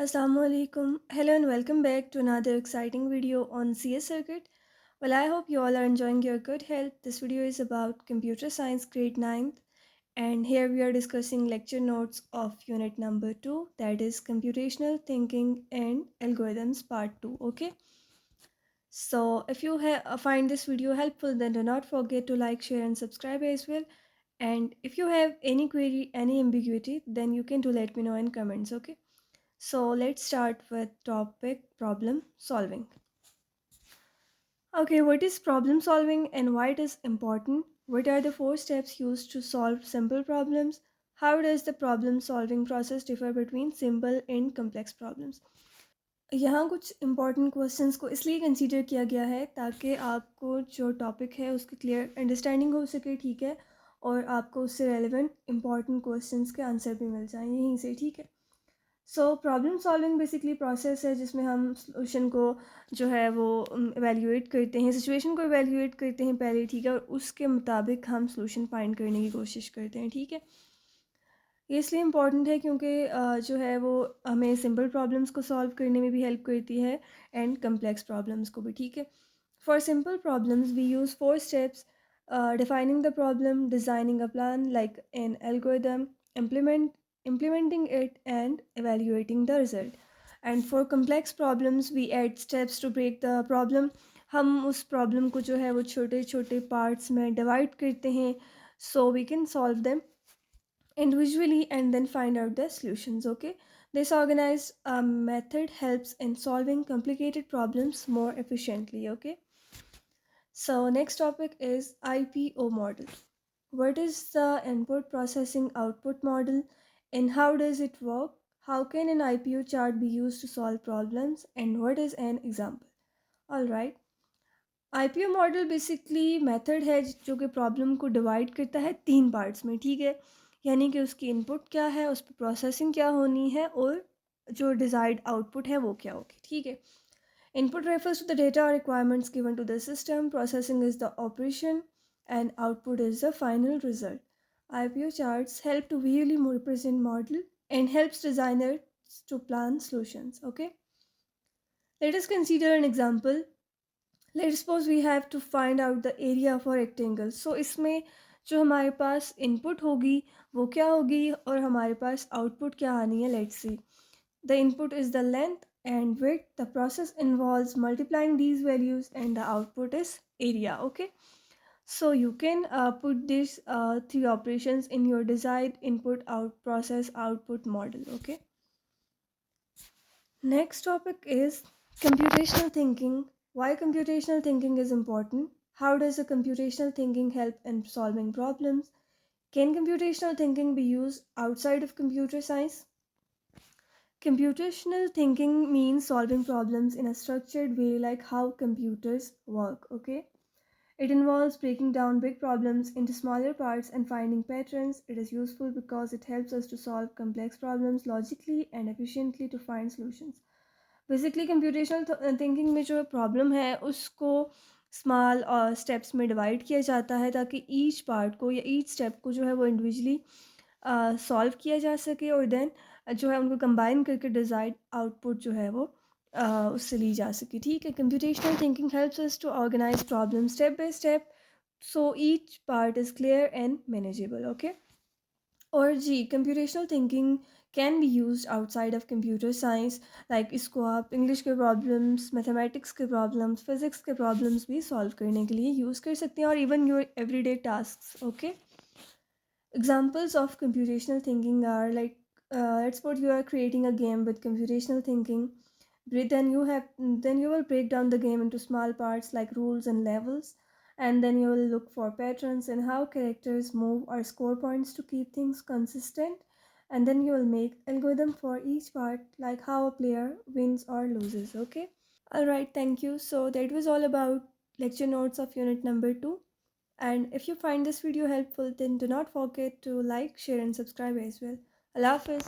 Assalamu alaikum. Hello and welcome back to another exciting video on CS Circuit. Well, I hope you all are enjoying your good health. This video is about computer science grade 9th, and here we are discussing lecture notes of unit number 2, that is computational thinking and algorithms part 2. Okay, so if you find this video helpful, then do not forget to like, share and subscribe as well. And if you have any query, any ambiguity, then you can do let me know in comments. Okay, so let's start with topic problem solving. Okay, what is problem solving and why it is important? What are the four steps used to solve simple problems? How does the problem solving process differ between simple and complex problems? यहाँ कुछ important questions को इसलिए consider किया गया है ताकि आपको जो टॉपिक है उसकी क्लियर अंडरस्टैंडिंग हो सके, ठीक है, और आपको उससे रेलेवेंट इम्पॉर्टेंट क्वेश्चंस के आंसर भी मिल जाएं यहीं से, ठीक है। So problem solving basically process है जिसमें हम सॉल्यूशन को जो है वो इवेल्यूएट करते हैं, सिचुएशन को इवेल्यूएट करते हैं पहले, ठीक है, और उसके मुताबिक हम सॉल्यूशन फाइंड करने की कोशिश करते हैं, ठीक है। ये इसलिए इम्पॉर्टेंट है क्योंकि जो है वो हमें सिंपल प्रॉब्लम्स को सॉल्व करने में भी हेल्प करती है एंड कम्प्लेक्स प्रॉब्लम्स को भी, ठीक है। For simple problems we use four steps: defining the problem, designing a plan like an algorithm, implementing it and evaluating the result. And for complex problems we add steps to break the problem. हम उस problem को जो है वो छोटे छोटे parts में divide करते हैं so we can solve them individually and then find out the solutions. Okay, this organized method helps in solving complicated problems more efficiently. Okay, so next topic is IPO model. What is the input processing output model and how does it work? How can an IPO chart be used to solve problems and what is an example? All right, IPO model basically method है जो कि problem को divide करता है तीन parts में, ठीक है। यानी कि उसकी इनपुट क्या है, उस पर प्रोसेसिंग क्या होनी है और जो डिज़ायर्ड आउटपुट है वो क्या होगी, ठीक है। Input refers to the data और requirements given to the system, processing is the operation and output is the final result. IPO charts help to visually represent model and helps designers to plan solutions. Okay, let us consider an example. Let's suppose we have to find out the area for rectangle. So इसमें जो हमारे पास input होगी वो क्या होगी और हमारे पास output क्या आनी है. Let's see, the input is the length and width. The process involves multiplying these values and the output is area. Okay, so you can put these three operations in your desired input out process output model. Okay, next topic is computational thinking. Why computational thinking is important? How does a computational thinking help in solving problems? Can computational thinking be used outside of computer science? Computational thinking means solving problems in a structured way like how computers work, okay? It involves breaking down big problems into smaller parts and finding patterns. It is useful because it helps us to solve complex problems logically and efficiently to find solutions. Basically computational thinking में जो problem है उसको small और steps में divide किया जाता है ताकि ईच पार्ट को या ईच स्टेप को जो है वो इंडिविजुअली सॉल्व किया जा सके और देन जो है उनको कंबाइन करके डिज़ायर्ड आउटपुट जो है वो उससे ली जा सके, ठीक है। Computational thinking helps us to organise problem step by step so each part is clear and manageable. Okay, और जी computational thinking can be use outside of computer science. Like इसको आप इंग्लिश के प्रॉब्लम्स, मैथमेटिक्स के problems, physics के problems भी solve करने के लिए यूज़ कर सकते हैं और even your everyday tasks. Okay, examples of computational thinking are like let's suppose you are creating a game with computational thinking. Then you will break down the game into small parts like rules and levels, and then you will look for patterns in how characters move or score points to keep things consistent, and then you will make algorithm for each part like how a player wins or loses. Okay, all right, thank you. So that was all about lecture notes of unit number 2, and if you find this video helpful then do not forget to like, share and subscribe as well. Allah Hafiz.